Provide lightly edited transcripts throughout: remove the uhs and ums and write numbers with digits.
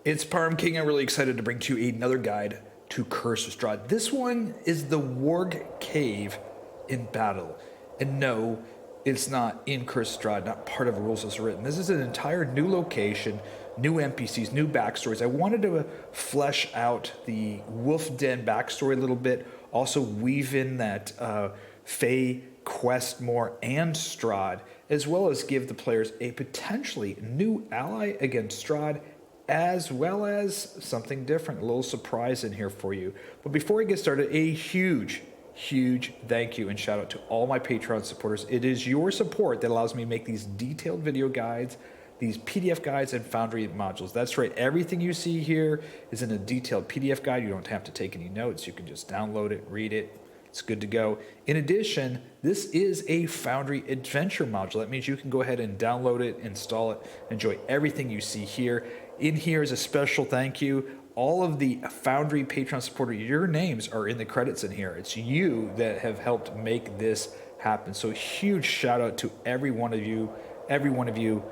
It's Parm King. I'm really excited to bring to you another guide to Curse of Strahd. This one is the Worg Cave in battle. And no, it's not in Curse of Strahd, not part of the rules as written. This is an entire new location, new NPCs, new backstories. I wanted to flesh out the Wolf Den backstory a little bit, also weave in that Fey Quest more and Strahd, as well as give the players a potentially new ally against Strahd, as well as something different, a little surprise in here for you. But before I get started, a huge thank you and shout out to all my Patreon supporters. It is your support that allows me to make these detailed video guides, these PDF guides, and Foundry modules. That's right, everything you see here is in a detailed PDF guide. You don't have to take any notes. You can just download it, read it. It's good to go. In addition, this is a Foundry Adventure module. That means you can go ahead and download it, install it, enjoy everything you see here. In here is a special thank you. All of the Foundry Patreon supporters, your names are in the credits in here. It's you that have helped make this happen. So huge shout out to every one of you. Every one of you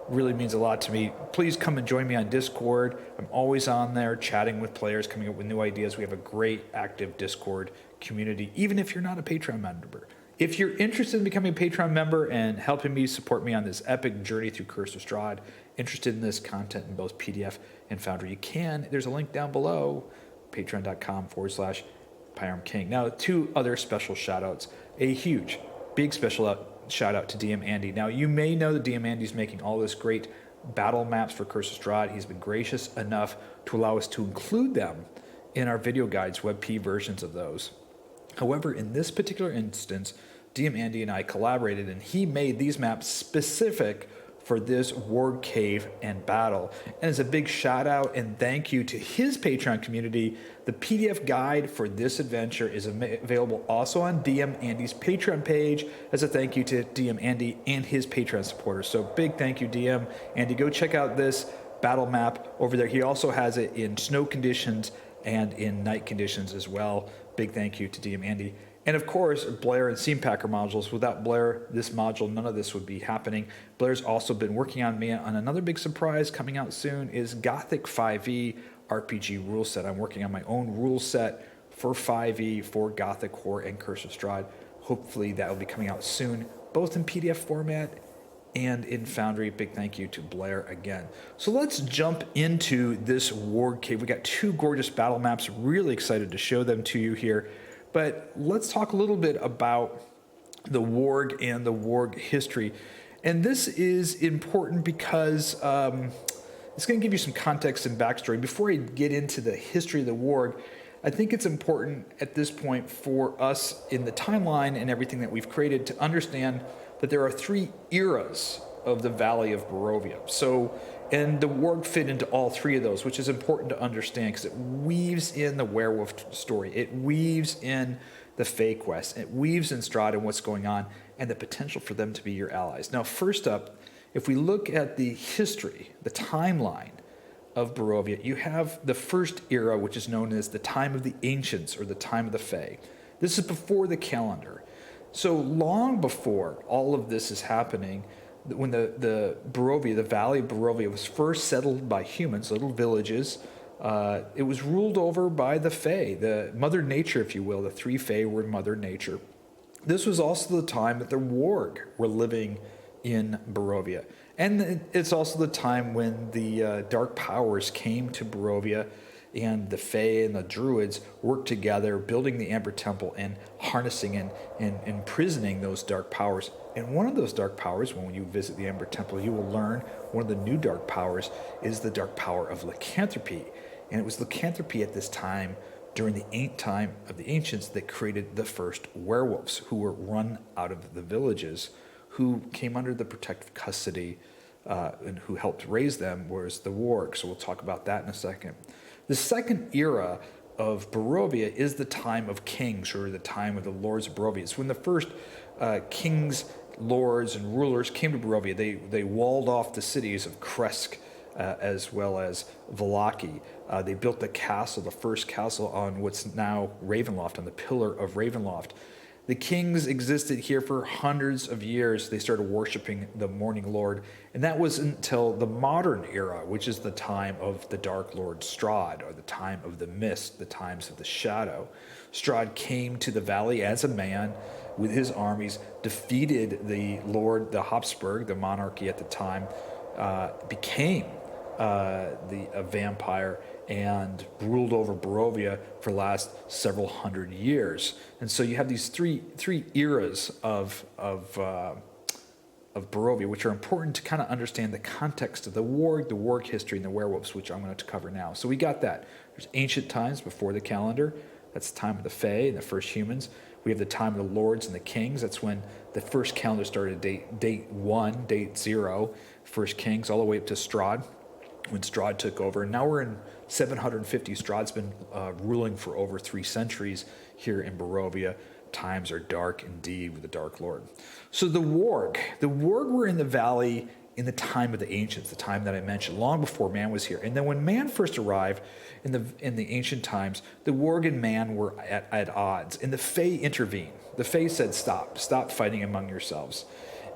really means a lot to me. Please come and join me on Discord. I'm always on there chatting with players, coming up with new ideas. We have a great active Discord community, even if you're not a Patreon member. If you're interested in becoming a Patreon member and helping me support me on this epic journey through Curse of Strahd, interested in this content in both PDF and Foundry, you can. There's a link down below, patreon.com/PyarmKing. Now, two other special shout outs. A huge, big special shout out to DM Andy. Now, you may know that DM Andy's making all this great battle maps for Curse of Strahd. He's been gracious enough to allow us to include them in our video guides, WebP versions of those. However, in this particular instance, DM Andy and I collaborated, and he made these maps specific for this Worg Cave and battle. And as a big shout out and thank you to his Patreon community, the PDF guide for this adventure is available also on DM Andy's Patreon page as a thank you to DM Andy and his Patreon supporters. So big thank you, DM Andy. Go check out this battle map over there. He also has it in snow conditions and in night conditions as well. Big thank you to DM Andy. And of course, Blair and Seampacker modules. Without Blair, this module, none of this would be happening. Blair's also been working on me on another big surprise coming out soon is Gothic 5e RPG rule set. I'm working on my own rule set for 5e for Gothic Horror and Curse of Strahd. Hopefully that will be coming out soon, both in PDF format and in Foundry. Big thank you to Blair again. So let's jump into this Worg Cave. We got two gorgeous battle maps. Really excited to show them to you here. But let's talk a little bit about the Worg and the Worg history. And this is important because it's going to give you some context and backstory. Before I get into the history of the Worg, I think it's important at this point for us in the timeline and everything that we've created to understand that there are three eras of the Valley of Barovia. And the Worg fit into all three of those, which is important to understand because it weaves in the werewolf story. It weaves in the Fey Quest. It weaves in Strahd and what's going on and the potential for them to be your allies. Now, first up, if we look at the history, the timeline of Barovia, you have the first era, which is known as the Time of the Ancients or the Time of the Fey. This is before the calendar. So long before all of this is happening, when the Barovia, the Valley of Barovia, was first settled by humans, little villages, it was ruled over by the Fey, the Mother Nature, if you will. The three Fey were Mother Nature. This was also the time that the Worg were living in Barovia. And it's also the time when the Dark Powers came to Barovia, and the Fey and the Druids worked together, building the Amber Temple and harnessing and imprisoning those dark powers. And one of those dark powers, when you visit the Amber Temple, you will learn one of the new dark powers is the dark power of lycanthropy. And it was lycanthropy at this time, during the time of the ancients, that created the first werewolves who were run out of the villages, who came under the protective custody and who helped raise them was the Worg. So we'll talk about that in a second. The second era of Barovia is the time of kings, or the time of the lords of Barovia. It's when the first kings, lords, and rulers came to Barovia. They walled off the cities of Kresk as well as Vallaki. They built the castle, the first castle on what's now Ravenloft, on the pillar of Ravenloft. The kings existed here for hundreds of years. They started worshiping the Morning Lord, and that was until the modern era, which is the time of the Dark Lord Strahd, or the time of the Mist, the times of the Shadow. Strahd came to the valley as a man with his armies, defeated the Lord, the Habsburg, the monarchy at the time, became a vampire, and ruled over Barovia for the last several hundred years. And so you have these three eras of Barovia, which are important to kind of understand the context of the Worg history, and the werewolves, which I'm going to cover now. So we got that. There's ancient times before the calendar. That's the time of the Fey and the first humans. We have the time of the lords and the kings. That's when the first calendar started, date 1, date 0, first kings, all the way up to Strahd, when Strahd took over. And now we're in 750. Strahd's been ruling for over 3 centuries here in Barovia. Times are dark indeed with the Dark Lord. So the Worg were in the valley in the time of the ancients, the time that I mentioned, long before man was here. And then when man first arrived in the ancient times, the Worg and man were at odds, and the Fey intervened. The Fey said, stop fighting among yourselves.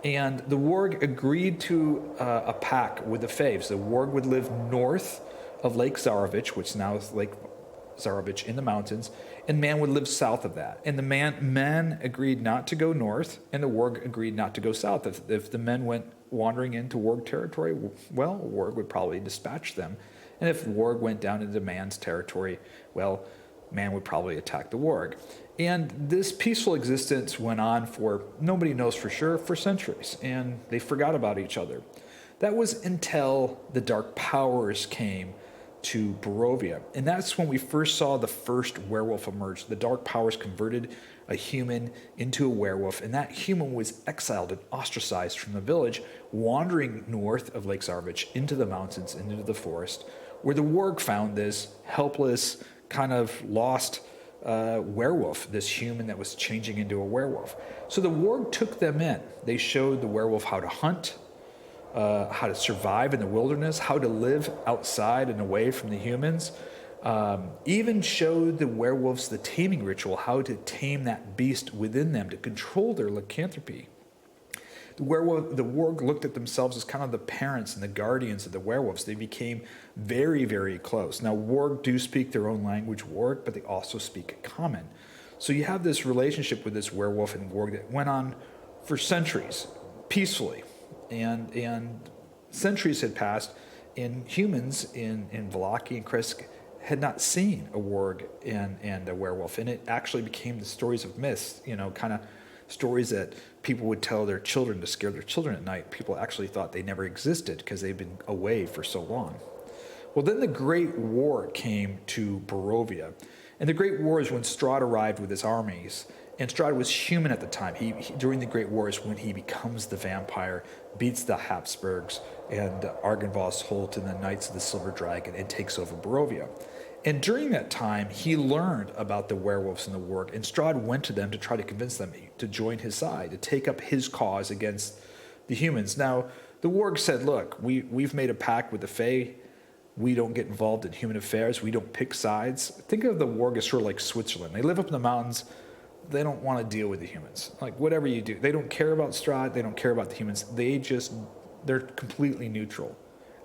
And the Worg agreed to a pact with the Faves. The Worg would live north of Lake Zarovich, which now is Lake Zarovich in the mountains, and man would live south of that. And the men agreed not to go north, and the Worg agreed not to go south. If the men went wandering into Worg territory, well, Worg would probably dispatch them. And if Worg went down into man's territory, well, man would probably attack the Worg. And this peaceful existence went on for, nobody knows for sure, for centuries, and they forgot about each other. That was until the Dark Powers came to Barovia, and that's when we first saw the first werewolf emerge. The Dark Powers converted a human into a werewolf, and that human was exiled and ostracized from the village, wandering north of Lake Zarovich into the mountains and into the forest, where the Worg found this helpless, kind of lost werewolf, this human that was changing into a werewolf. So the Worg took them in. They showed the werewolf how to hunt, how to survive in the wilderness, how to live outside and away from the humans. Even showed the werewolves the taming ritual, how to tame that beast within them, to control their lycanthropy. The Worg looked at themselves as kind of the parents and the guardians of the werewolves. They became very, very close. Now, Worg do speak their own language, Worg, but they also speak common. So you have this relationship with this werewolf and Worg that went on for centuries, peacefully. And centuries had passed, and humans in Vallaki and Kresk had not seen a Worg and a werewolf. And it actually became the stories of myths, kind of stories that people would tell their children to scare their children at night. People actually thought they never existed because they'd been away for so long. Well, then the Great War came to Barovia. And the Great War is when Strahd arrived with his armies. And Strahd was human at the time. He during the Great War is when he becomes the vampire, beats the Habsburgs and Argynvost Holt and the Knights of the Silver Dragon, and takes over Barovia. And during that time, he learned about the werewolves and the Worg, and Strahd went to them to try to convince them to join his side, to take up his cause against the humans. Now, the Worg said, look, we've made a pact with the Fey. We don't get involved in human affairs. We don't pick sides. Think of the Worg as sort of like Switzerland. They live up in the mountains. They don't want to deal with the humans. Like, whatever you do. They don't care about Strahd. They don't care about the humans. They're completely neutral.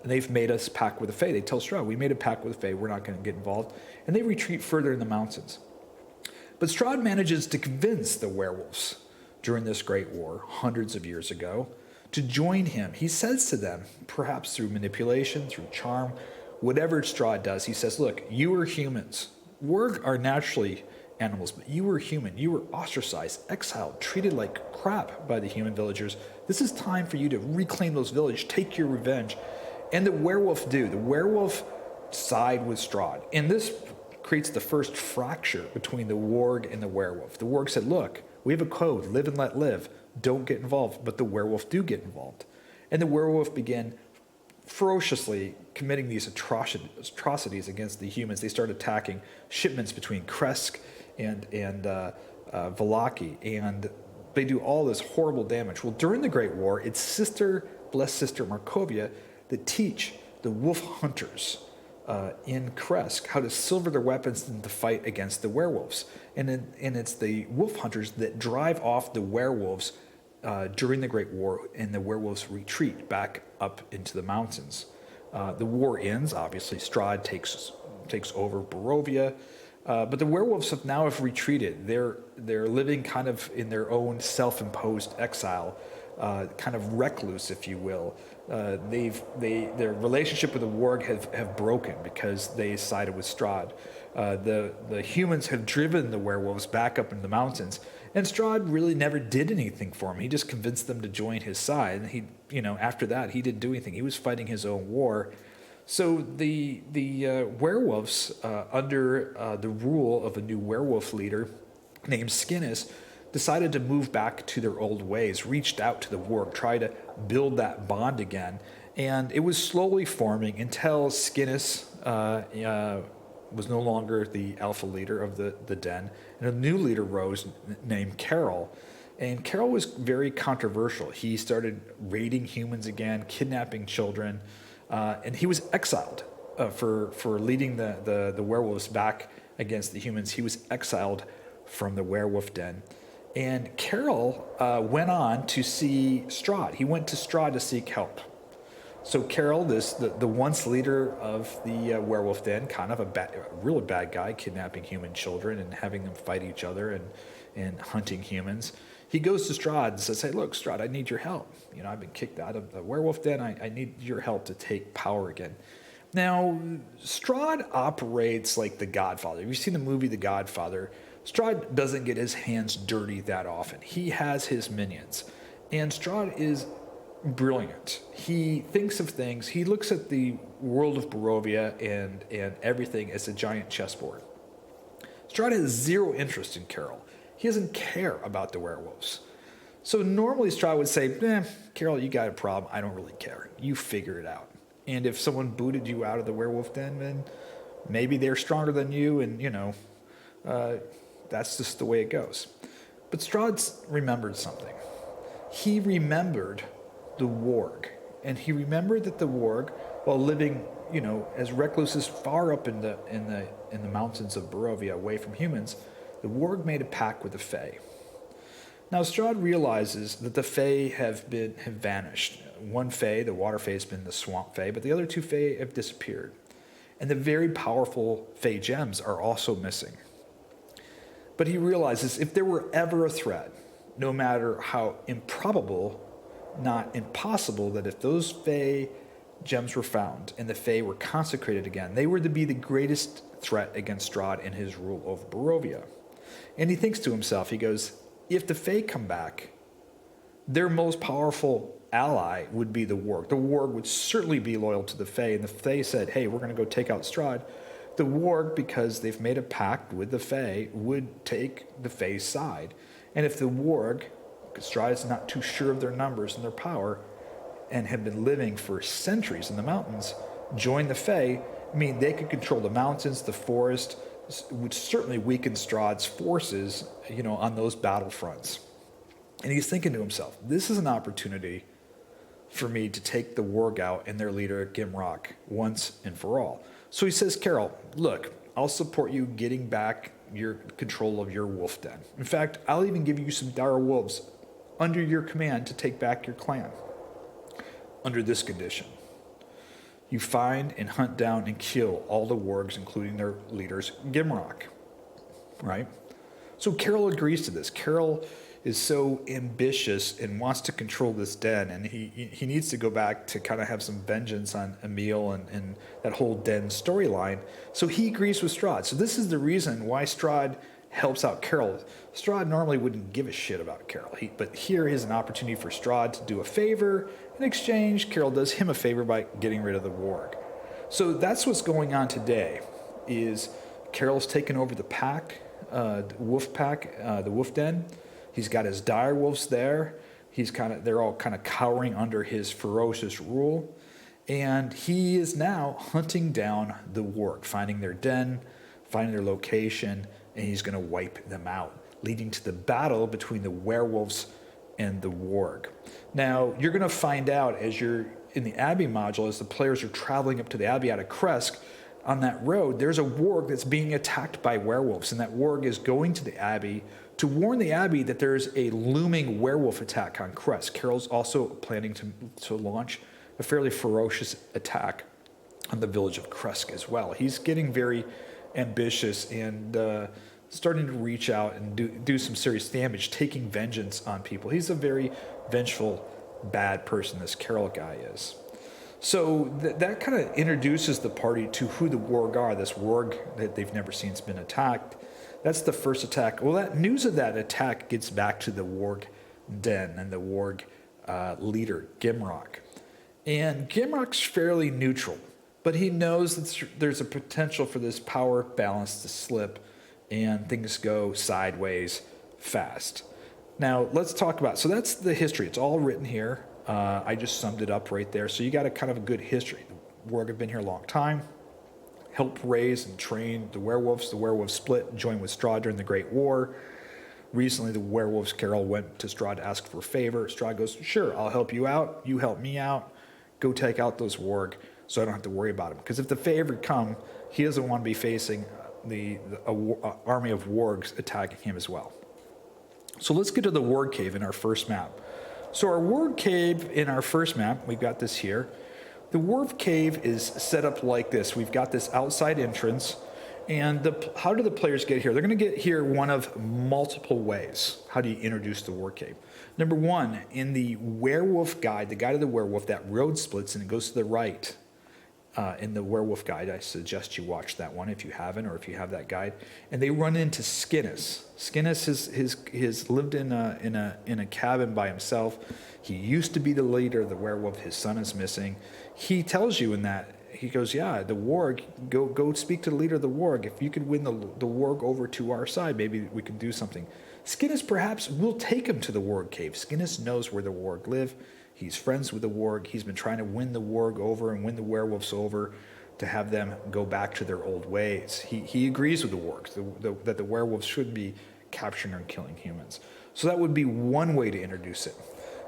And they've made us pact with the Fey. They tell Strahd, we made a pact with the Fey. We're not going to get involved. And they retreat further in the mountains. But Strahd manages to convince the werewolves during this Great War, hundreds of years ago, to join him. He says to them, perhaps through manipulation, through charm, whatever Strahd does, he says, look, you are humans. Worg are naturally animals, but you were human. You were ostracized, exiled, treated like crap by the human villagers. This is time for you to reclaim those villages, take your revenge. And the werewolf do. The werewolf side with Strahd. And this creates the first fracture between the Worg and the werewolf. The Worg said, look, we have a code, live and let live. Don't get involved. But the werewolf do get involved. And the werewolf began ferociously committing these atrocities against the humans. They started attacking shipments between Kresk and Vallaki, and they do all this horrible damage. Well, during the Great War, it's blessed sister Markovia, that teach the wolf hunters in Kresk how to silver their weapons in the fight against the werewolves. And it's the wolf hunters that drive off the werewolves during the Great War, and the werewolves retreat back up into the mountains. The war ends. Obviously, Strahd takes over Barovia, but the werewolves have retreated. They're living kind of in their own self-imposed exile, kind of recluse, if you will. Their relationship with the Worg have broken because they sided with Strahd. The humans have driven the werewolves back up into the mountains, and Strahd really never did anything for him. He just convinced them to join his side. And after that, he didn't do anything. He was fighting his own war. So the werewolves, under the rule of a new werewolf leader named Skinnis, decided to move back to their old ways, reached out to the Worg, tried to build that bond again. And it was slowly forming until Skinnis was no longer the alpha leader of the den, and a new leader rose named Carol. And Carol was very controversial. He started raiding humans again, kidnapping children, and he was exiled for leading the werewolves back against the humans. He was exiled from the werewolf den. And Carol went on to see Strahd. He went to Strahd to seek help. So Carol, the once leader of the werewolf den, kind of a really bad guy, kidnapping human children and having them fight each other and hunting humans. He goes to Strahd and says, "Hey, look, Strahd, I need your help. I've been kicked out of the werewolf den. I need your help to take power again." Now, Strahd operates like the Godfather. If you've seen the movie The Godfather, Strahd doesn't get his hands dirty that often. He has his minions. And Strahd is brilliant. He thinks of things. He looks at the world of Barovia and everything as a giant chessboard. Strahd has zero interest in Carol. He doesn't care about the werewolves. So normally Strahd would say, Carol, you got a problem. I don't really care. You figure it out. And if someone booted you out of the werewolf den, then maybe they're stronger than you, and, that's just the way it goes. But Strahd remembered something. He remembered the Worg, and he remembered that the Worg, while living, as recluses far up in the mountains of Barovia, away from humans, the Worg made a pact with the Fey. Now Strahd realizes that the Fey have vanished. One Fey, the Water Fey, has been the Swamp Fey, but the other two Fey have disappeared, and the very powerful Fey gems are also missing. But he realizes if there were ever a threat, no matter how improbable, not impossible, that if those Fey gems were found and the Fey were consecrated again, they were to be the greatest threat against Strahd and his rule over Barovia. And he thinks to himself, he goes, if the Fey come back, their most powerful ally would be the Worg. The Worg would certainly be loyal to the Fey, and the Fey said, hey, we're going to go take out Strahd. The Worg, because they've made a pact with the Fey, would take the Fey's side. And if the Worg, because Strahd is not too sure of their numbers and their power, and have been living for centuries in the mountains, join the Fey, they could control the mountains, the forest, would certainly weaken Strahd's forces, on those battlefronts. And he's thinking to himself, this is an opportunity for me to take the Worg out and their leader, Gimrock, once and for all. So he says, Carol, look, I'll support you getting back your control of your wolf den. In fact, I'll even give you some dire wolves under your command to take back your clan. Under this condition, you find and hunt down and kill all the Worgs, including their leaders, Gimrock. Right? So Carol agrees to this. Carol is so ambitious and wants to control this den, and he needs to go back to kind of have some vengeance on Emil and that whole den storyline. So he agrees with Strahd. So this is the reason why Strahd helps out Carol. Strahd normally wouldn't give a shit about Carol, but here is an opportunity for Strahd to do a favor. In exchange, Carol does him a favor by getting rid of the Worg. So that's what's going on today, is Carol's taken over the pack, the wolf pack, the wolf den. He's got his dire wolves there. They're all kind of cowering under his ferocious rule. And he is now hunting down the Worg, finding their den, finding their location, and he's going to wipe them out, leading to the battle between the werewolves and the Worg. Now, you're going to find out as you're in the Abbey module, as the players are traveling up to the Abbey out of Kresk, on that road, there's a warg that's being attacked by werewolves, and that warg is going to the abbey to warn the abbey that there's a looming werewolf attack on Kresk. Carol's also planning to launch a fairly ferocious attack on the village of Kresk as well. He's getting very ambitious and starting to reach out and do some serious damage, taking vengeance on people. He's a very vengeful, bad person, this Carol guy is. So that kind of introduces the party to who the warg are. This warg that they've never seen has been attacked. That's the first attack. Well, that news of that attack gets back to the warg den and the warg leader, Gimrock. And Gimrock's fairly neutral, but he knows that there's a potential for this power balance to slip and things go sideways fast. Now, let's talk about, so that's the history. It's all written here. I just summed it up right there. So you got a kind of a good history. The Werg have been here a long time, helped raise and train the werewolves. The werewolves split and joined with Strahd during the Great War. Recently, the werewolves, Carol, went to Strahd to ask for a favor. Strahd goes, sure, I'll help you out. You help me out. Go take out those Werg so I don't have to worry about them. Because if the Fey ever come, he doesn't want to be facing the army of wargs attacking him as well. So let's get to the Worg Cave in our first map. So our Worg Cave in our first map, we've got this here. The Worg Cave is set up like this. We've got this outside entrance, and how do the players get here? They're going to get here one of multiple ways. How do you introduce the Worg Cave? Number one, in the Werewolf Guide, the Guide of the Werewolf, that road splits and it goes to the right. In the Werewolf Guide, I suggest you watch that one if you haven't, or if you have that guide. And they run into Skinnis. Skinnis has lived in a cabin by himself. He used to be the leader of the werewolf. His son is missing. He tells you in that, he goes, yeah, the warg, go speak to the leader of the warg. If you could win the warg over to our side, maybe we could do something. Skinnis perhaps will take him to the Worg Cave. Skinnis knows where the warg live. He's friends with the warg. He's been trying to win the warg over and win the werewolves over to have them go back to their old ways. He agrees with the wargs that the werewolves should be capturing and killing humans. So that would be one way to introduce it.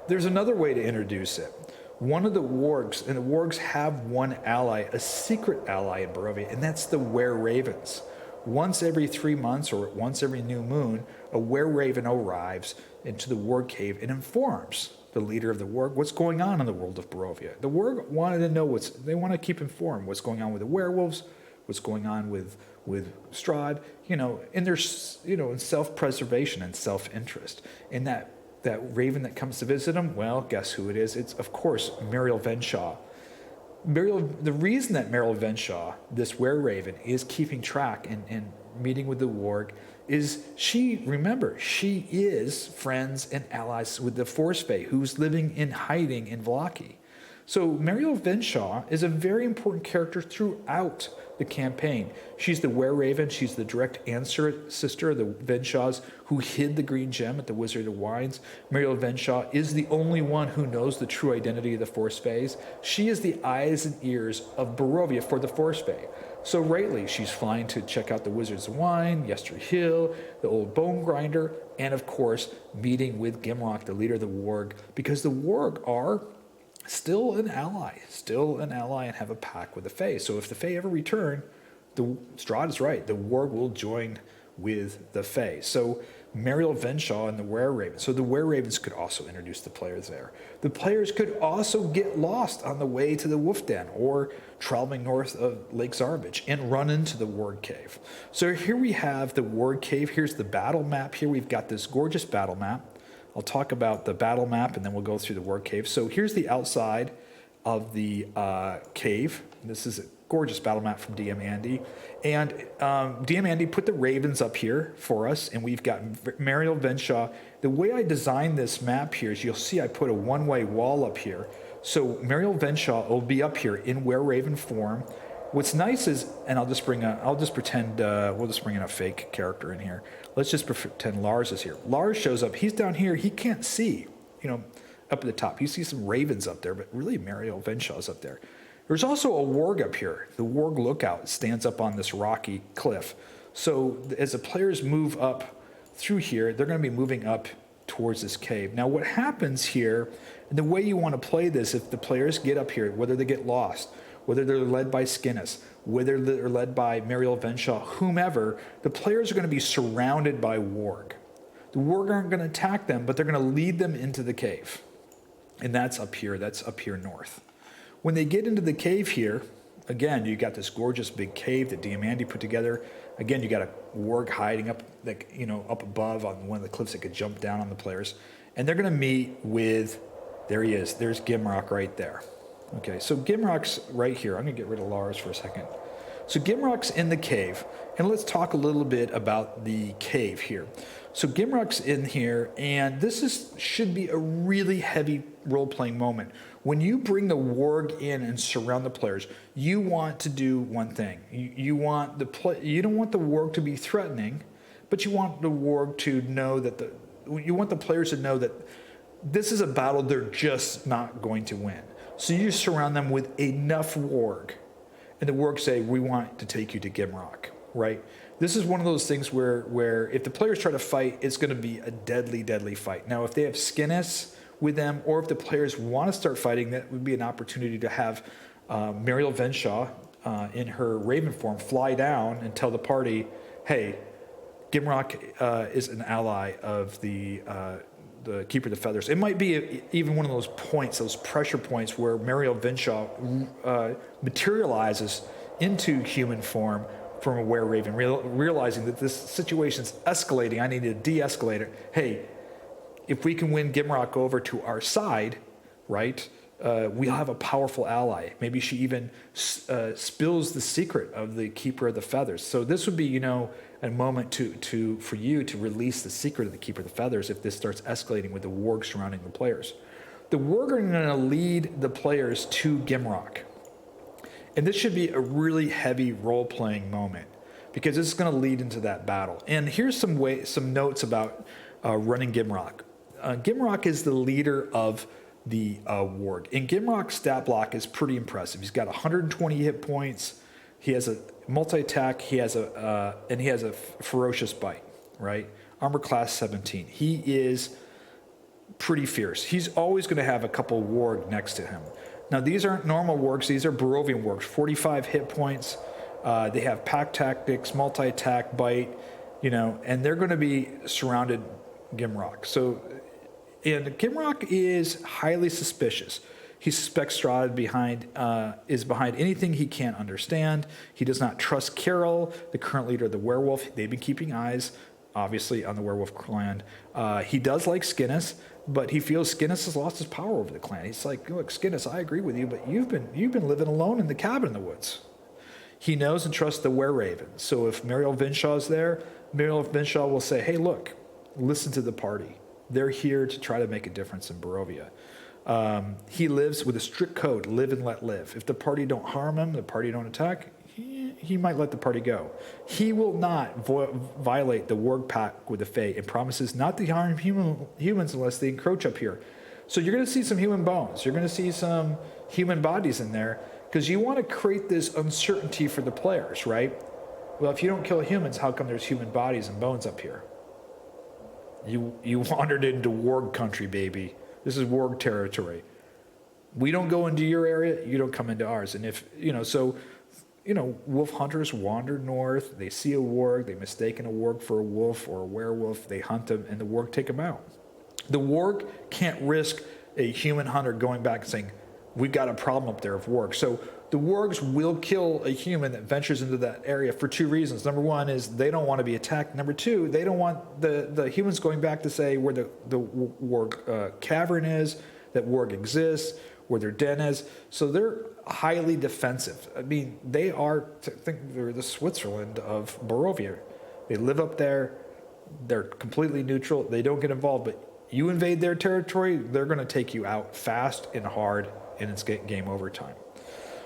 There's another way to introduce it. One of the wargs, and the wargs have one ally, a secret ally in Barovia, and that's the Wereravens. Once every 3 months or once every new moon, a Wereraven arrives into the Worg Cave and informs the leader of the Werg what's going on in the world of Barovia. The Werg wanted to know they want to keep informed what's going on with the werewolves, what's going on with Strahd, in their, in self-preservation and self-interest. And that raven that comes to visit them, well, guess who it is? It's, of course, Muriel Venshaw. The reason that Muriel Venshaw, this Wereraven, is keeping track and meeting with the warg is she is friends and allies with the Force Fey, who's living in hiding in Vallaki. So Muriel Venshaw is a very important character throughout the campaign. She's the Wereraven. She's the direct sister of the Venshaws who hid the green gem at the Wizard of Wines. Muriel Venshaw is the only one who knows the true identity of the Force Fays. She is the eyes and ears of Barovia for the Force Fey. So rightly, she's flying to check out the Wizards of Wine, Yester Hill, the old Bone Grinder, and of course, meeting with Gimrock, the leader of the Warg, because the Warg are still an ally and have a pact with the Fey. So if the Fey ever return, Strahd is right, the Warg will join with the Fey. So Muriel Venshaw and the Wereravens. So the Wereravens could also introduce the players there. The players could also get lost on the way to the Wolf Den or traveling north of Lake Zarbage and run into the Worg Cave. So here we have the Worg Cave. Here's the battle map. Here we've got this gorgeous battle map. I'll talk about the battle map and then we'll go through the Worg Cave. So here's the outside of the cave. This is a gorgeous battle map from DM Andy. And DM Andy put the ravens up here for us, and we've got Muriel Venshaw. The way I designed this map here is you'll see I put a one-way wall up here. So Muriel Venshaw will be up here in Wereraven form. What's nice is, and we'll just bring in a fake character in here. Let's just pretend Lars is here. Lars shows up. He's down here. He can't see, up at the top. You see some ravens up there, but really Muriel Venshaw's up there. There's also a warg up here. The warg lookout stands up on this rocky cliff. So as the players move up through here, they're going to be moving up towards this cave. Now what happens here, and the way you want to play this, if the players get up here, whether they get lost, whether they're led by Skinnis, whether they're led by Muriel Venshaw, whomever, the players are going to be surrounded by Worg. The Worg aren't going to attack them, but they're going to lead them into the cave. And that's up here north. When they get into the cave here, again, you got this gorgeous big cave that Diamandi put together. Again, you got a Worg hiding up, up above on one of the cliffs that could jump down on the players. And they're going to meet with, there he is, there's Gimrock right there. Okay, so Gimrock's right here. I'm going to get rid of Lars for a second. So Gimrock's in the cave, and let's talk a little bit about the cave here. So Gimrock's in here, and this should be a really heavy role-playing moment. When you bring the Worg in and surround the players, you want to do one thing. You don't want the Worg to be threatening, but you want the Worg to know that you want the players to know that this is a battle they're just not going to win. So you surround them with enough Worg, and the Worg say, we want to take you to Gimrock, right? This is one of those things where if the players try to fight, it's going to be a deadly, deadly fight. Now, if they have Skinnis with them, or if the players want to start fighting, that would be an opportunity to have Muriel Venshaw in her Raven form fly down and tell the party, hey, Gimrock is an ally of the Keeper of the Feathers. It might be even one of those points, those pressure points, where Muriel Venshaw materializes into human form from a Wereraven, realizing that this situation's escalating. I need to de-escalate it. Hey, if we can win Gimrock over to our side, right, we'll have a powerful ally. Maybe she even spills the secret of the Keeper of the Feathers. So this would be, a moment for you to release the secret of the Keeper of the Feathers if this starts escalating with the Worg surrounding the players. The Worg are going to lead the players to Gimrock. And this should be a really heavy role-playing moment because this is going to lead into that battle. And here's some notes about running Gimrock. Gimrock is the leader of the Worg. And Gimrock's stat block is pretty impressive. He's got 120 hit points. He has a multi-attack. He has a ferocious bite, right? Armor class 17. He is pretty fierce. He's always going to have a couple Worg next to him. Now, these aren't normal Worgs. These are Barovian Worgs. 45 hit points. They have pack tactics, multi-attack, bite, and they're going to be surrounded Gimrock. And Gimrock is highly suspicious. He suspects Strahd is behind anything he can't understand. He does not trust Carol, the current leader of the Werewolf. They've been keeping eyes, obviously, on the Werewolf clan. He does like Skinnis, but he feels Skinnis has lost his power over the clan. He's like, look, Skinnis, I agree with you, but you've been living alone in the cabin in the woods. He knows and trusts the Wereravens. So if Muriel Venshaw is there, Muriel Venshaw will say, hey, look, listen to the party. They're here to try to make a difference in Barovia. He lives with a strict code, live and let live. If the party don't harm him, the party don't attack, he might let the party go. He will not violate the Worg pact with the Fey and promises not to harm humans unless they encroach up here. So you're going to see some human bones. You're going to see some human bodies in there because you want to create this uncertainty for the players, right? Well, if you don't kill humans, how come there's human bodies and bones up here? You wandered into Worg country, baby. This is Worg territory. We don't go into your area, you don't come into ours. And wolf hunters wander north, they see a Worg, they mistaken a Worg for a wolf or a werewolf, they hunt them, and the Worg take them out. The Worg can't risk a human hunter going back and saying, we've got a problem up there of Worg. So the Worgs will kill a human that ventures into that area for two reasons. Number one is they don't want to be attacked. Number two, they don't want the humans going back to say where the Worg cavern is, that Worg exists, where their den is. So they're highly defensive. I mean, they're the Switzerland of Barovia. They live up there. They're completely neutral. They don't get involved. But you invade their territory, they're going to take you out fast and hard, and it's game over time.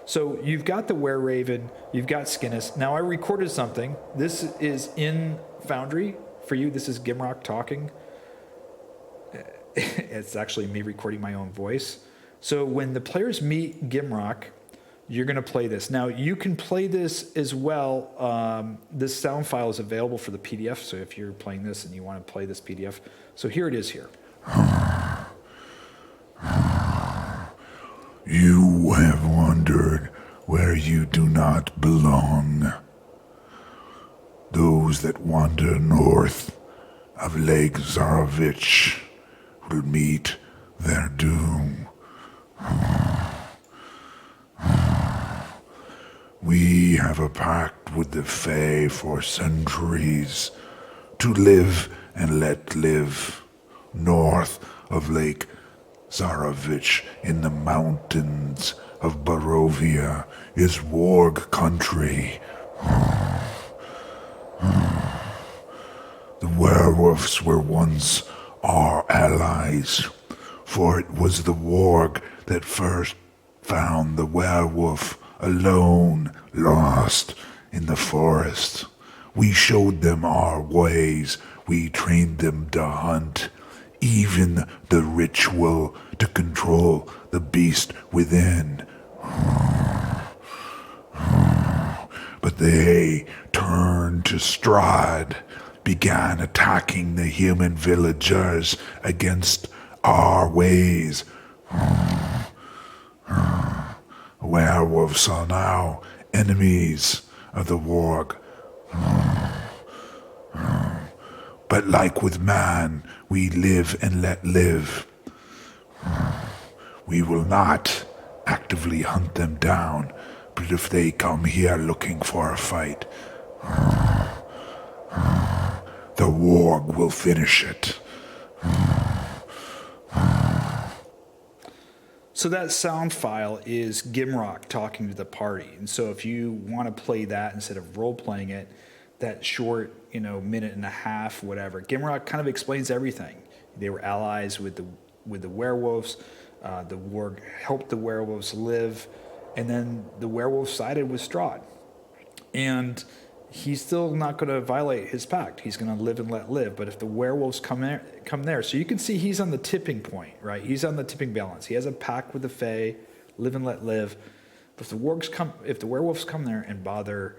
So you've got the Wereraven, you've got Skinnis. Now I recorded something. This is in Foundry for you. This is Gimrock talking. It's actually me recording my own voice. So when the players meet Gimrock, you're going to play this. Now you can play this as well. This sound file is available for the PDF. So if you're playing this and you want to play this PDF. So here it is here. You have wondered where you do not belong. Those that wander north of Lake Zarovich will meet their doom. We have a pact with the Fey for centuries to live and let live. North of Lake Zarovich in the mountains of Barovia is Worg country. The werewolves were once our allies, for it was the Worg that first found the werewolf alone, lost in the forest. We showed them our ways, we trained them to hunt, even the ritual to control the beast within. But they turned to Strahd, began attacking the human villagers against our ways. Werewolves are now enemies of the Worg. But like with man, we live and let live. We will not actively hunt them down, but if they come here looking for a fight, the Worg will finish it. So that sound file is Gimrock talking to the party. And so if you want to play that instead of role-playing it, that short, minute and a half, whatever, Gimrock kind of explains everything. They were allies with the werewolves. The Worg helped the werewolves live. And then the werewolf sided with Strahd. And he's still not going to violate his pact. He's going to live and let live. But if the werewolves come there, so you can see he's on the tipping point, right? He's on the tipping balance. He has a pact with the Fey, live and let live. But if the werewolves come there and bother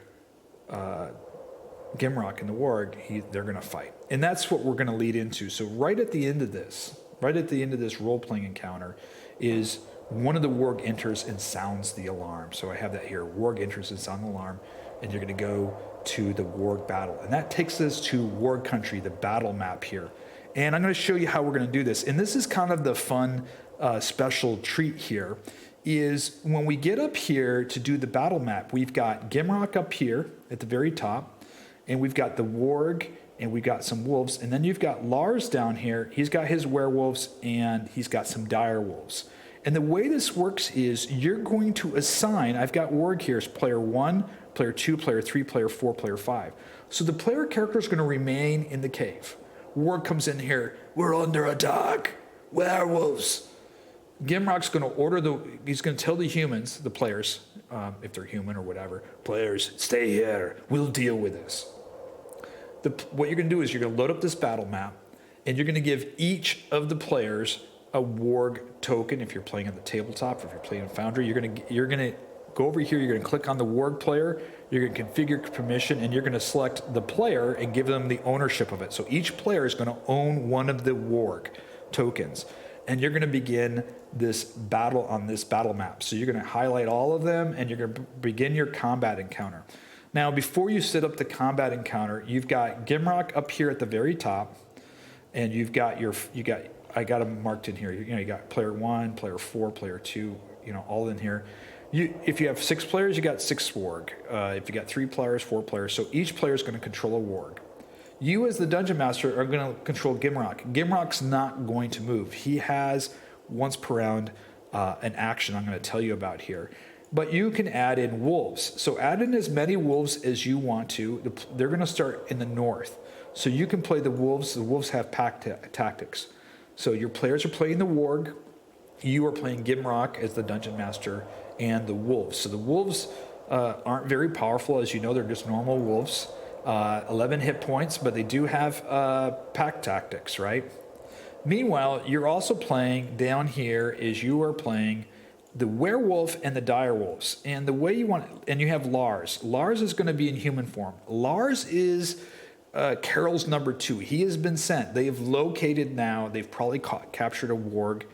Gimrock and the Worg, they're going to fight. And that's what we're going to lead into. So right at the end of this role-playing encounter is one of the Worg enters and sounds the alarm. So I have that here. Worg enters and sounds the alarm, and you're going to go to the Worg battle. And that takes us to Worg country, the battle map here. And I'm going to show you how we're going to do this. And this is kind of the fun special treat here, is when we get up here to do the battle map, we've got Gimrock up here at the very top, and we've got the Worg, and we've got some wolves, and then you've got Lars down here. He's got his werewolves, and he's got some dire wolves. And the way this works is you're going to assign, I've got Worg here as player 1, player 2, player 3, player 4, player 5. So the player character is going to remain in the cave. Worg comes in here, we're under attack, werewolves. Gimrock's going to he's going to tell the humans, the players, if they're human or whatever, players, stay here, we'll deal with this. What you're going to do is you're going to load up this battle map, and you're going to give each of the players a Worg token. If you're playing on the tabletop, if you're playing in Foundry, you're going to go over here, you're going to click on the Worg player, you're going to configure permission, and you're going to select the player and give them the ownership of it. So each player is going to own one of the Worg tokens, and you're going to begin this battle on this battle map. So you're going to highlight all of them, and you're going to begin your combat encounter. Now, before you set up the combat encounter, you've got Gimrock up here at the very top, and I got them marked in here. You got player 1, player 4, player 2, all in here. If you have 6 players, you got 6 Worg. If you got 3 players, 4 players. So each player is going to control a Worg. You, as the dungeon master, are going to control Gimrock. Gimrock's not going to move. He has once per round an action I'm going to tell you about here. But you can add in wolves. So add in as many wolves as you want to. They're going to start in the north. So you can play the wolves. The wolves have pack tactics. So your players are playing the Worg. You are playing Gimrock as the dungeon master and the wolves. So the wolves aren't very powerful. As you know, they're just normal wolves. 11 hit points, but they do have pack tactics, right? Meanwhile, you're also playing down here is you are playing the werewolf and the dire wolves. And the way you want, and you have Lars. Lars is going to be in human form. Lars is Carol's number 2. He has been sent. They have located now. They've probably captured a Worg,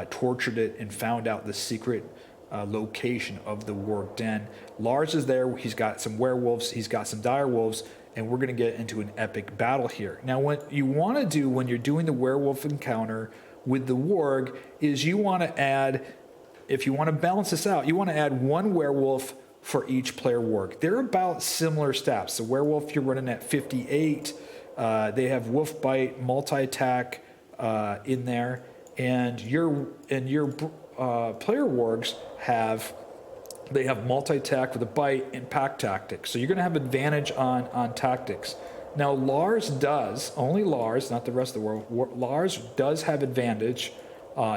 tortured it, and found out the secret location of the Worg Den. Lars is there. He's got some werewolves. He's got some direwolves. And we're going to get into an epic battle here. Now, what you want to do when you're doing the werewolf encounter with the Worg is you want to add, if you want to balance this out, you want to add one werewolf for each player Worg. They're about similar stats. The werewolf, you're running at 58. They have wolf bite, multi-attack in there. And your player Worgs have multi-attack with a bite and pack tactics. So you're going to have advantage on tactics. Now Lars does, only Lars, not the rest of the world, Lars does have advantage.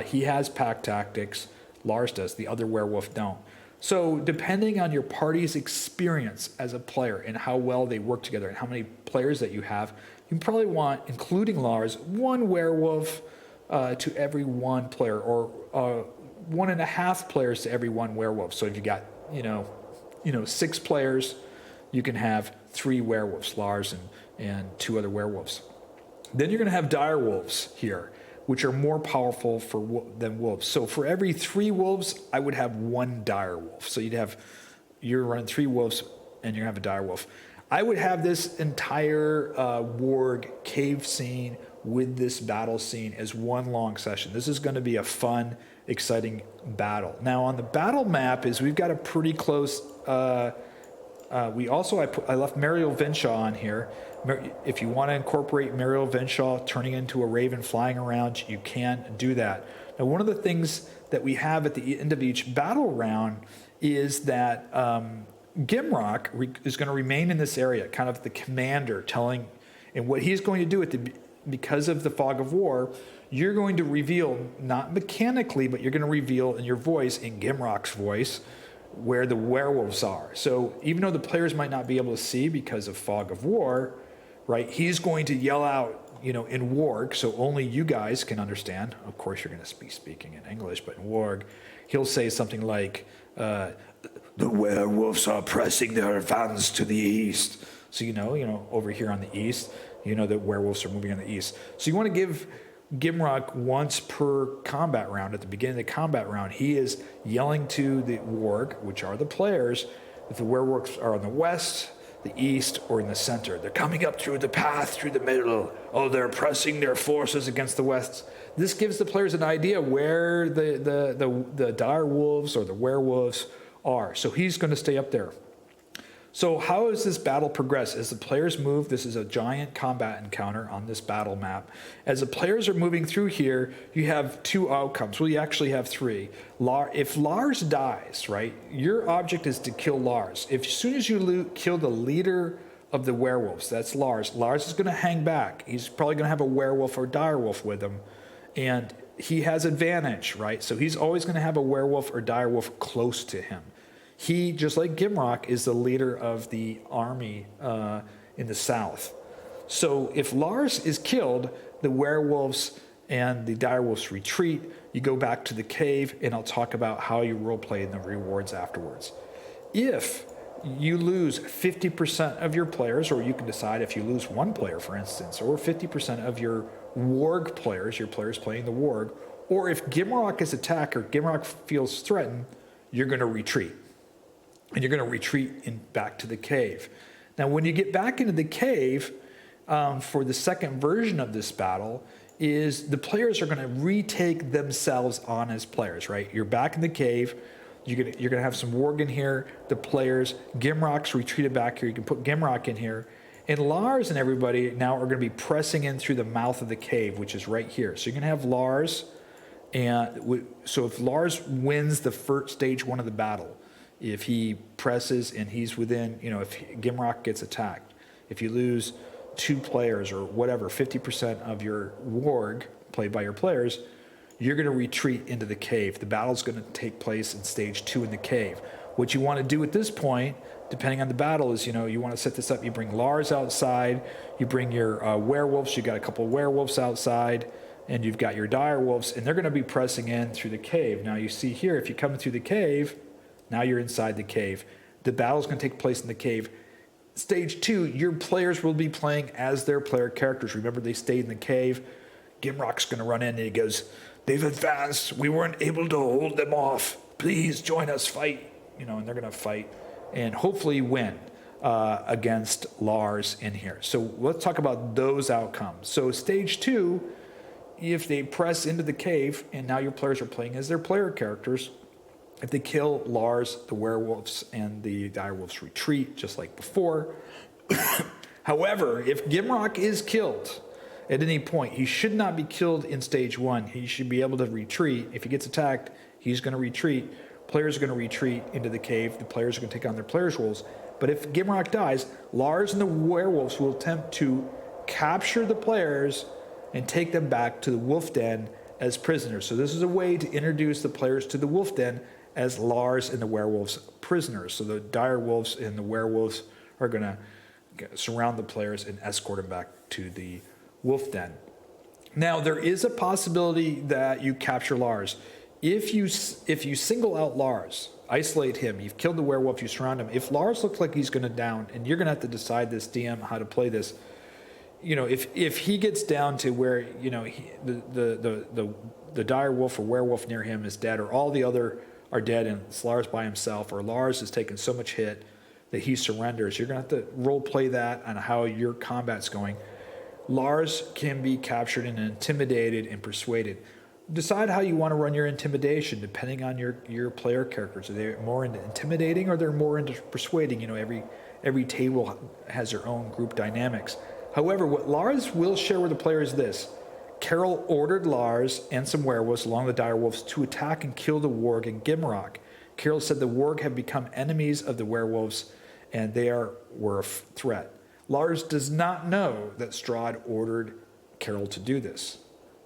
He has pack tactics. Lars does, the other werewolf don't. So depending on your party's experience as a player and how well they work together and how many players that you have, you probably want, including Lars, one werewolf to every one player, or 1.5 players to every one werewolf. So if you got, 6 players, you can have 3 werewolves, Lars and 2 other werewolves. Then you're going to have direwolves here, which are more powerful than wolves. So for every 3 wolves, I would have 1 direwolf. So you're running 3 wolves and you're going to have a direwolf. I would have this entire Worg Cave scene with this battle scene as one long session. This is going to be a fun, exciting battle. Now on the battle map we've got a pretty close. I left Muriel Vinshaw on here. If you want to incorporate Muriel Vinshaw turning into a raven flying around, you can do that. Now one of the things that we have at the end of each battle round is that Gimrock is going to remain in this area, kind of the commander telling, and what he's going to do because of the fog of war, you're going to reveal, not mechanically, but you're going to reveal in your voice, in Gimrock's voice, where the werewolves are. So even though the players might not be able to see because of fog of war, right, he's going to yell out, in Worg, so only you guys can understand. Of course, you're going to be speaking in English, but in Worg, he'll say something like, the werewolves are pressing their advance to the east. So over here on the east, that werewolves are moving on the east. So you want to give Gimrock once per combat round. At the beginning of the combat round, he is yelling to the Worg, which are the players, if the werewolves are on the west, the east, or in the center. They're coming up through the path, through the middle. Oh, they're pressing their forces against the west. This gives the players an idea where the dire wolves or the werewolves are. So he's going to stay up there. So how does this battle progress? As the players move, this is a giant combat encounter on this battle map. As the players are moving through here, you have 2 outcomes. Well, you actually have 3. If Lars dies, right, your object is to kill Lars. As soon as you kill the leader of the werewolves, that's Lars, Lars is going to hang back. He's probably going to have a werewolf or direwolf with him. And he has advantage, right? So he's always going to have a werewolf or direwolf close to him. He, just like Gimrock, is the leader of the army in the south. So if Lars is killed, the werewolves and the direwolves retreat. You go back to the cave, and I'll talk about how you roleplay and the rewards afterwards. If you lose 50% of your players, or you can decide if you lose 1 player, for instance, or 50% of your Worg players, your players playing the Worg, or if Gimrock is attacked or Gimrock feels threatened, you're going to retreat. And you're going to retreat back to the cave. Now, when you get back into the cave, for the second version of this battle, is the players are going to retake themselves on as players, right? You're back in the cave. You're going to have some Worg in here. The players, Gimrock's retreated back here. You can put Gimrock in here. And Lars and everybody now are going to be pressing in through the mouth of the cave, which is right here. So you're going to have Lars. And so if Lars wins the first stage 1 of the battle, if he presses and he's within, if Gimrock gets attacked, if you lose 2 players or whatever, 50% of your Worg played by your players, you're going to retreat into the cave. The battle's going to take place in stage 2 in the cave. What you want to do at this point, depending on the battle, is, you want to set this up. You bring Lars outside. You bring your werewolves. You got a couple of werewolves outside. And you've got your dire wolves. And they're going to be pressing in through the cave. Now, you see here, if you come through the cave, now you're inside the cave. The battle's going to take place in the cave. Stage 2, your players will be playing as their player characters. Remember, they stayed in the cave. Gimrock's going to run in and he goes, "They've advanced. We weren't able to hold them off. please join us, fight. And they're going to fight and hopefully win against Lars in here. So let's talk about those outcomes. So stage 2, if they press into the cave and now your players are playing as their player characters, if they kill Lars, the werewolves and the direwolves retreat just like before. However, if Gimrock is killed at any point, he should not be killed in stage 1. He should be able to retreat. If he gets attacked, he's going to retreat. Players are going to retreat into the cave. The players are going to take on their players' roles. But if Gimrock dies, Lars and the werewolves will attempt to capture the players and take them back to the wolf den as prisoners. So this is a way to introduce the players to the wolf den as Lars and the werewolves prisoners. So the dire wolves and the werewolves are going to surround the players and escort them back to the wolf den. Now, there is a possibility that you capture Lars. If you single out Lars, isolate him, you've killed the werewolf, you surround him. If Lars looks like he's going to down, and you're going to have to decide this DM how to play this. If he gets down to where the dire wolf or werewolf near him is dead, or all the other are dead and it's Lars by himself, or Lars has taken so much hit that he surrenders, you're going to have to role play that on how your combat's going. Lars can be captured and intimidated and persuaded. Decide how you want to run your intimidation depending on your player characters. Are they more into intimidating or they're more into persuading? Every table has their own group dynamics. However, what Lars will share with the player is this. Carol ordered Lars and some werewolves along the direwolves to attack and kill the Worg and Gimrock. Carol said the Worg have become enemies of the werewolves and they were a threat. Lars does not know that Strahd ordered Carol to do this.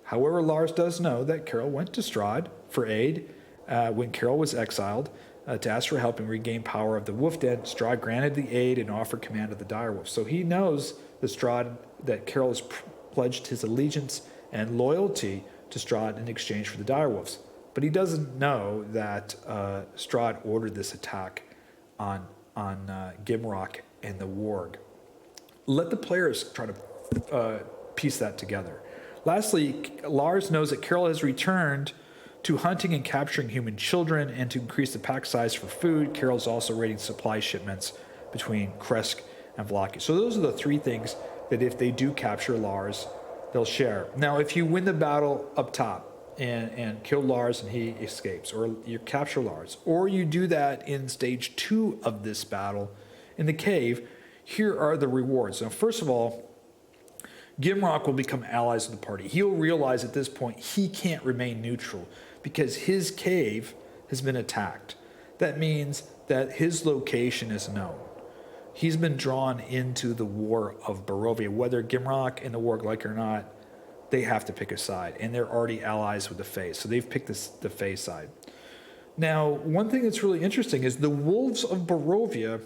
However, Lars does know that Carol went to Strahd for aid when Carol was exiled to ask for help and regain power of the wolf den. Strahd granted the aid and offered command of the direwolf. So he knows that Carol has pledged his allegiance and loyalty to Strahd in exchange for the direwolves. But he doesn't know that Strahd ordered this attack on Gimrock and the Worg. Let the players try to piece that together. Lastly, Lars knows that Carol has returned to hunting and capturing human children and to increase the pack size for food. Carol's also raiding supply shipments between Kresk and Vlaki. So those are the 3 things that if they do capture Lars, they'll share. Now, if you win the battle up top and kill Lars and he escapes, or you capture Lars, or you do that in stage 2 of this battle in the cave, here are the rewards. Now, first of all, Gimrock will become allies of the party. He'll realize at this point he can't remain neutral because his cave has been attacked. That means that his location is known. He's been drawn into the war of Barovia. Whether Gimrock and the Worg like it or not, they have to pick a side, and they're already allies with the Fey, so they've picked the Fey side. Now, one thing that's really interesting is the wolves of Barovia,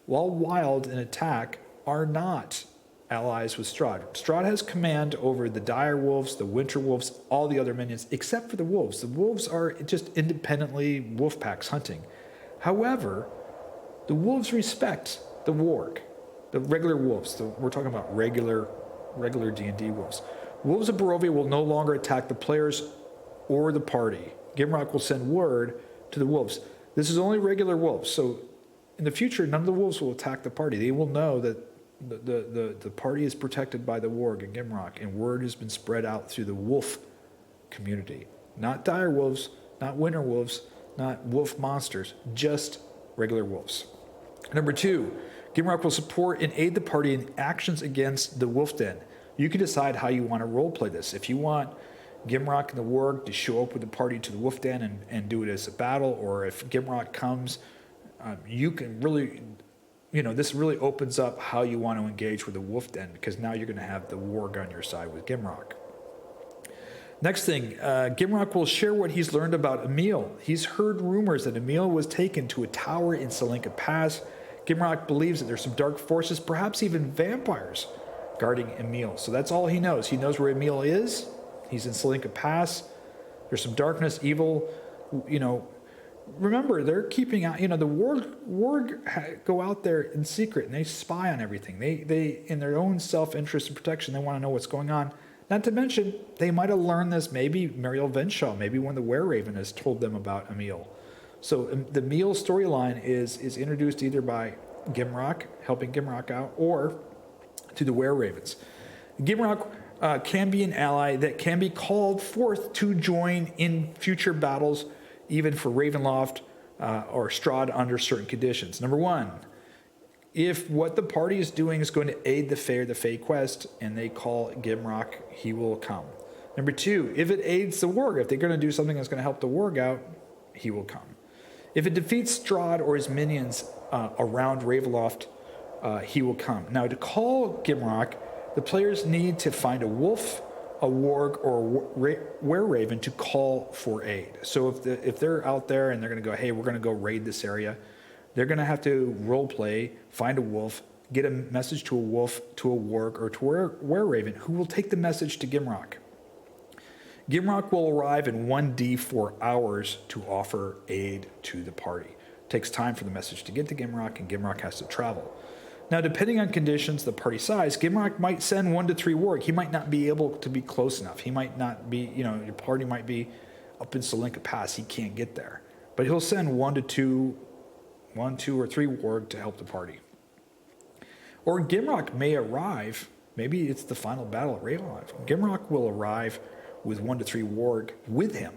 while wild in attack, are not allies with Strahd. Strahd has command over the dire wolves, the winter wolves, all the other minions, except for the wolves. The wolves are just independently wolf packs hunting. However, the wolves respect the Worg, the regular wolves. We're talking about regular D&D wolves. Wolves of Barovia will no longer attack the players or the party. Gimrock will send word to the wolves. This is only regular wolves, so in the future, none of the wolves will attack the party. They will know that the party is protected by the Worg and Gimrock, and word has been spread out through the wolf community. Not dire wolves, not winter wolves, not wolf monsters, just regular wolves. Number 2, Gimrock will support and aid the party in actions against the wolf den. You can decide how you want to roleplay this. If you want Gimrock and the Worg to show up with the party to the wolf den and do it as a battle, or if Gimrock comes, you can really... this really opens up how you want to engage with the wolf den, because now you're going to have the Worg on your side with Gimrock. Next thing, Gimrock will share what he's learned about Emil. He's heard rumors that Emil was taken to a tower in Salinka Pass. Gimrock believes that there's some dark forces, perhaps even vampires, guarding Emil. So that's all he knows. He knows where Emil is. He's in Salinka Pass. There's some darkness, evil, Remember, they're keeping out, the Worg go out there in secret and they spy on everything. They in their own self-interest and protection, they want to know what's going on. Not to mention, they might have learned this, maybe Muriel Venshaw, maybe one of the Wereravens has told them about Emil. So the meal storyline is introduced either by Gimrock, helping Gimrock out, or to the Wereravens. Gimrock can be an ally that can be called forth to join in future battles, even for Ravenloft or Strahd under certain conditions. Number one, if what the party is doing is going to aid the Fey or the Fey Quest, and they call Gimrock, he will come. Number two, if it aids the Worg, if they're going to do something that's going to help the Worg out, he will come. If it defeats Strahd or his minions around Ravenloft, he will come. Now, to call Gimrock, the players need to find a wolf, a warg, or a wereraven to call for aid. So if they're out there and they're going to go, hey, we're going to go raid this area, they're going to have to role play, find a wolf, get a message to a wolf, to a warg, or to a wereraven, who will take the message to Gimrock. Gimrock will arrive in 1d4 hours to offer aid to the party. It takes time for the message to get to Gimrock, and Gimrock has to travel. Now, depending on conditions, the party size, Gimrock might send 1 to 3 warg. He might not be able to be close enough. He might not be, your party might be up in Salinka Pass. He can't get there. But he'll send 1, 2, or 3 warg to help the party. Or Gimrock may arrive, maybe it's the final battle at Ravenloft. Gimrock will arrive with 1 to 3 warg with him.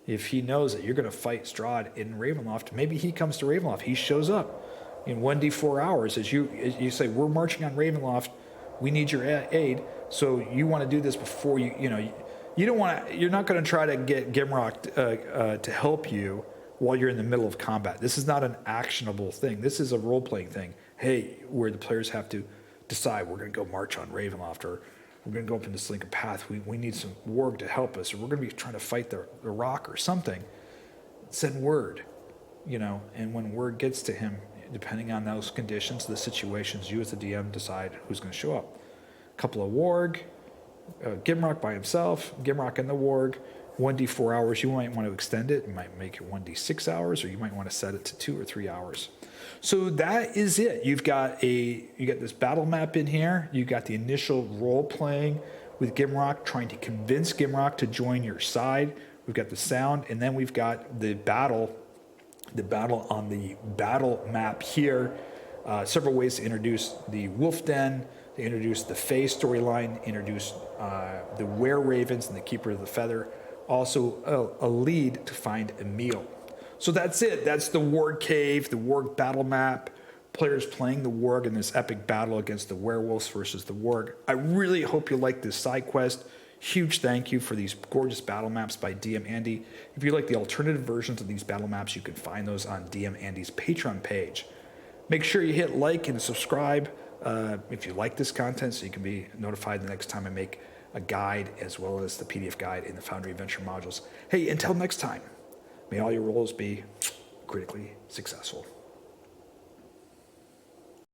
If he knows that you're going to fight Strahd in Ravenloft, maybe he comes to Ravenloft. He shows up in 1d4 hours as you say, we're marching on Ravenloft, we need your aid, so you want to do this before you don't want to, you're not going to try to get Gimrock to help you while you're in the middle of combat. This is not an actionable thing. This is a role-playing thing. Hey, where the players have to decide, we're going to go march on Ravenloft, or we're going to go up into Slinker Path, we need some warg to help us, or we're going to be trying to fight the rock or something. Send word, and when word gets to him, depending on those conditions, the situations, you as the DM decide who's going to show up. A couple of warg, Gimrock by himself, Gimrock and the warg, 1d4 hours. You might want to extend it. You might make it 1d6 hours, or you might want to set it to 2 or 3 hours. So that is it. You got this battle map in here. You got the initial role playing with Gimrock, trying to convince Gimrock to join your side. We've got the sound, and then we've got the battle on the battle map here. Several ways to introduce the Wolf Den, to introduce the Fey storyline, introduce the Wereravens and the Keeper of the Feather. Also a lead to find a meal. So that's it. That's the Worg Cave, the Worg battle map. Players playing the Worg in this epic battle against the Werewolves versus the Worg. I really hope you like this side quest. Huge thank you for these gorgeous battle maps by DM Andy. If you like the alternative versions of these battle maps, you can find those on DM Andy's Patreon page. Make sure you hit like and subscribe if you like this content, so you can be notified the next time I make a guide, as well as the PDF guide in the Foundry Adventure modules. Hey, until next time, may all your rolls be critically successful.